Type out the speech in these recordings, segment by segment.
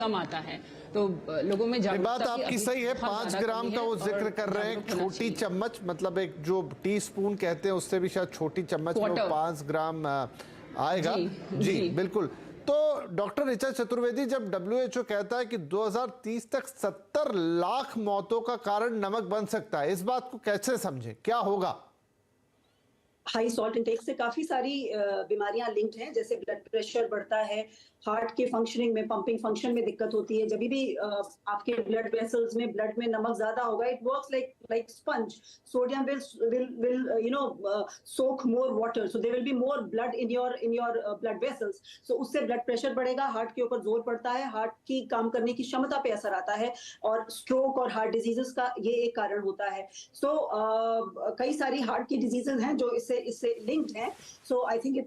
कम आता है। तो लोगों में ये बात आपकी सही है। 5 ग्राम का वो जिक्र कर रहे हैं, छोटी चम्मच, मतलब एक जो टी स्पून कहते हैं उससे भी शायद छोटी चम्मच में 5 ग्राम आएगा। जी बिल्कुल। तो डॉक्टर ऋचा चतुर्वेदी, जब WHO कहता है कि 2030 तक 70 लाख मौतों का कारण नमक बन सकता है, इस बात को कैसे समझें, क्या होगा? हाई सॉल्ट इंटेक से काफी सारी बीमारियां लिंक्ड हैं, जैसे ब्लड प्रेशर बढ़ता है, हार्ट के फंक्शनिंग में, पंपिंग फंक्शन में दिक्कत होती है। जब भी आपके ब्लड वेसल्स में ब्लड में नमक ज्यादा होगा, it works like sponge. Sodium will soak more water, so there will be more blood in your blood vessels, so उससे ब्लड प्रेशर बढ़ेगा, हार्ट के ऊपर जोर पड़ता है, हार्ट की काम करने की क्षमता पे असर आता है, और स्ट्रोक और हार्ट डिजीजेस का ये एक कारण होता है। सो कई सारी हार्ट की डिजीजेस हैं जो इससे लिंक्ड हैं। So I think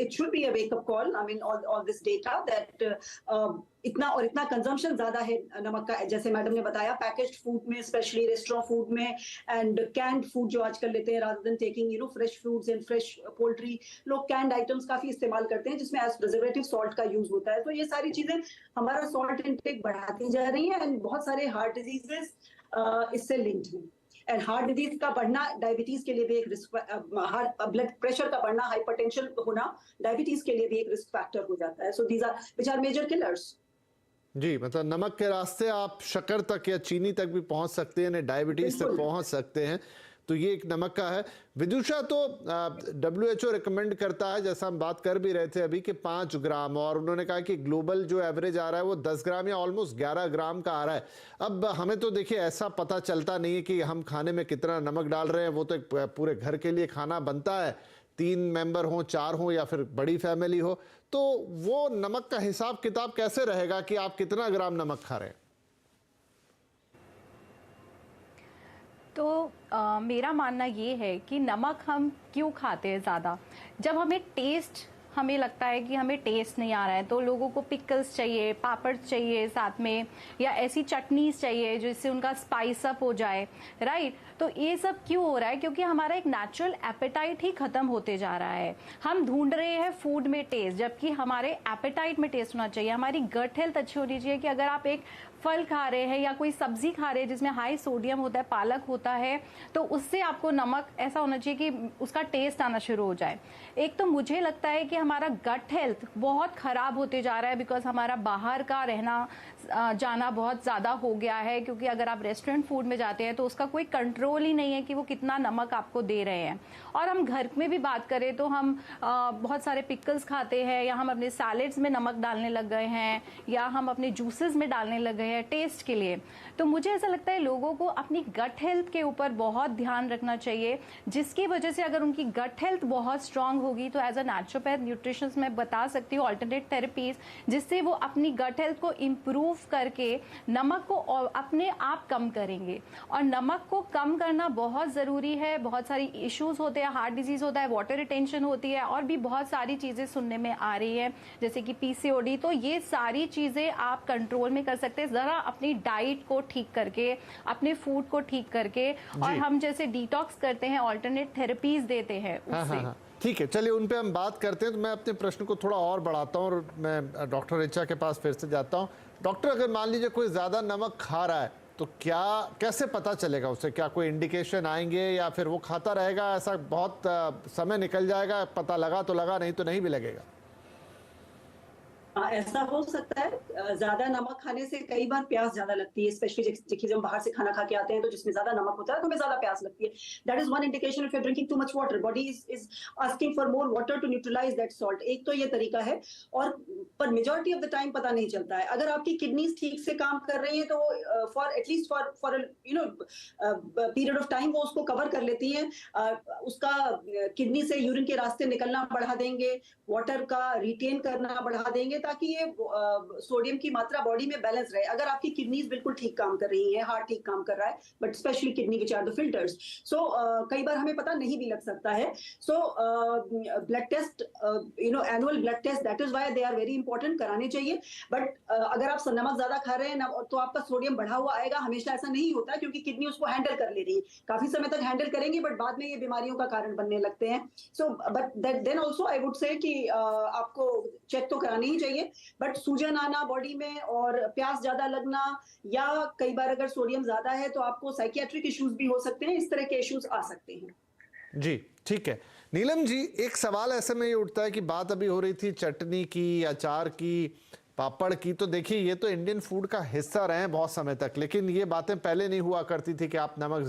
it should be a wake up call. I mean all this data that इतना कंजम्पशन ज्यादा है नमक का, जैसे मैडम ने बताया, पैकेज्ड फूड में, स्पेशली रेस्टोरेंट फूड में, एंड कैंड फूड जो आजकल लेते हैं, rather than taking fresh fruits and fresh poultry, लोग कैंड आइटम्स काफी इस्तेमाल करते हैं जिसमें एज प्रिजर्वेटिव सॉल्ट का यूज होता है। तो ये सारी चीजें हमारा सॉल्ट इंटेक बढ़ाती जा रही है, एंड बहुत सारे हार्ट डिजीजेस इससे लिंक्ड हैं। एंड हार्ट डिजीज का बढ़ना डायबिटीज के लिए भी एक रिस्क, ब्लड प्रेशर का बढ़ना, हाइपरटेंशन होना डायबिटीज के लिए भी एक रिस्क फैक्टर हो जाता है। So these are which are major killers. जी, मतलब नमक के रास्ते आप शक्कर तक या चीनी तक भी पहुंच सकते हैं, डायबिटीज तक पहुंच सकते हैं। तो ये एक नमक का है। विदुषा, तो WHO रिकमेंड करता है, जैसा हम बात कर भी रहे थे अभी, कि 5 ग्राम, और उन्होंने कहा कि ग्लोबल जो एवरेज आ रहा है वो 10 ग्राम या ऑलमोस्ट 11 ग्राम का आ रहा है। अब हमें तो देखिए ऐसा पता चलता नहीं है कि हम खाने में कितना नमक डाल रहे हैं, वो तो एक पूरे घर के लिए खाना बनता है, 3 मेंबर हो, 4 हो, या फिर बड़ी फैमिली हो, तो वो नमक का हिसाब किताब कैसे रहेगा कि आप कितना ग्राम नमक खा रहे हैं? तो मेरा मानना ये है कि नमक हम क्यों खाते हैं ज़्यादा, जब हमें लगता है कि हमें टेस्ट नहीं आ रहा है, तो लोगों को पिकल्स चाहिए, पापड़ चाहिए साथ में, या ऐसी चटनीज चाहिए जिससे उनका स्पाइस अप हो जाए, राइट। तो ये सब क्यों हो रहा है? क्योंकि हमारा एक नेचुरल एपेटाइट ही खत्म होते जा रहा है। हम ढूंढ रहे हैं फूड में टेस्ट, जबकि हमारे एपेटाइट में टेस्ट होना चाहिए। हमारी गट हेल्थ अच्छी होनी चाहिए कि अगर आप एक फल खा रहे हैं या कोई सब्जी खा रहे हैं जिसमें हाई सोडियम होता है, पालक होता है, तो उससे आपको नमक ऐसा होना चाहिए कि उसका टेस्ट आना शुरू हो जाए। एक तो मुझे लगता है कि हमारा गट हेल्थ बहुत खराब होते जा रहा है, बिकॉज हमारा बाहर का रहना जाना बहुत ज़्यादा हो गया है। क्योंकि अगर आप रेस्टोरेंट फूड में जाते हैं तो उसका कोई कंट्रोल ही नहीं है कि वो कितना नमक आपको दे रहे हैं। और हम घर में भी बात करें तो हम बहुत सारे पिकल्स खाते हैं, या हम अपने सैलेड्स में नमक डालने लग गए हैं, या हम अपने जूसेस में डालने लग गए हैं टेस्ट के लिए। तो मुझे ऐसा लगता है लोगों को अपनी गट हेल्थ के ऊपर बहुत ध्यान रखना चाहिए, जिसकी वजह से अगर उनकी गट हेल्थ बहुत स्ट्रांग होगी तो एज अ नेचुरोपैथ न्यूट्रिशनिस्ट मैं बता सकती हूँ ऑल्टरनेट थेरेपीज, जिससे वो अपनी गट हेल्थ को इम्प्रूव करके नमक को अपने आप कम करेंगे। और नमक को कम करना बहुत जरूरी है। बहुत सारी इश्यूज होते हैं, हार्ट डिजीज होता है, वाटर रिटेंशन होती है, और भी बहुत सारी चीजें सुनने में आ रही है, जैसे कि PCOD। तो ये सारी चीजें आप कंट्रोल में कर सकते हैं जरा अपनी डाइट को ठीक करके, अपने फूड को ठीक करके, और हम जैसे डिटॉक्स करते हैं, ऑल्टरनेट थेरेपीज देते हैं उससे। ठीक है, चलिए उन पे हम बात करते हैं। तो मैं अपने प्रश्न को थोड़ा और बढ़ाता हूँ और मैं डॉक्टर ऋचा के पास फिर से जाता हूँ। डॉक्टर, अगर मान लीजिए कोई ज़्यादा नमक खा रहा है तो कैसे पता चलेगा उसे? क्या कोई इंडिकेशन आएंगे, या फिर वो खाता रहेगा, ऐसा बहुत समय निकल जाएगा, पता लगा तो लगा, नहीं तो नहीं भी लगेगा? ऐसा हो सकता है। ज्यादा नमक खाने से कई बार प्यास ज्यादा लगती है, स्पेशली जब हम बाहर से खाना खा के आते हैं तो जिसमें ज्यादा नमक होता है तो हमें ज्यादा प्यास लगती है। That is one indication if you are drinking too much water, body is asking for more water to neutralise that salt. एक तो ये तरीका है, और पर मेजॉरिटी ऑफ द टाइम पता नहीं चलता है। अगर आपकी किडनीज ठीक से काम कर रही है तो for at least for period of time वो उसको कवर कर लेती है। उसका किडनी से यूरिन के रास्ते निकलना बढ़ा देंगे, वाटर का रिटेन करना बढ़ा देंगे, ताकि ये सोडियम की मात्रा बॉडी में बैलेंस रहे। अगर आपकी किडनीज बिल्कुल ठीक काम कर रही है, हार्ट ठीक काम कर रहा है, but specially kidney which are the filters, so कई बार हमें पता नहीं भी लग सकता है। So blood test, annual blood test, that is why they are very important, कराने चाहिए। बट अगर आप नमक ज्यादा खा रहे हैं तो आपका सोडियम बढ़ा हुआ आएगा, हमेशा ऐसा नहीं होता, क्योंकि किडनी उसको हैंडल कर ले रही है। काफी समय तक हैंडल करेंगे, बट बाद में ये बीमारियों का कारण बनने लगते हैं। So but then also I would say कि आपको चेक तो करानी ही चाहिए। चाहिए, बट सूजन आना बॉडी में और प्यास ज्यादा लगना, या कई बार अगर सोडियम ज्यादा है तो आपको साइकियाट्रिक इश्यूज भी हो सकते हैं, इस तरह के इश्यूज आ सकते हैं। जी ठीक है। नीलम जी, एक सवाल ऐसे में ये उठता है कि बात अभी हो रही थी चटनी की, अचार की, पापड़ की, तो देखिए ये तो इंडियन फूड का हिस्सा रहे हैं बहुत समय तक, लेकिन ये बातें पहले नहीं हुआ करती थी कि आप नमक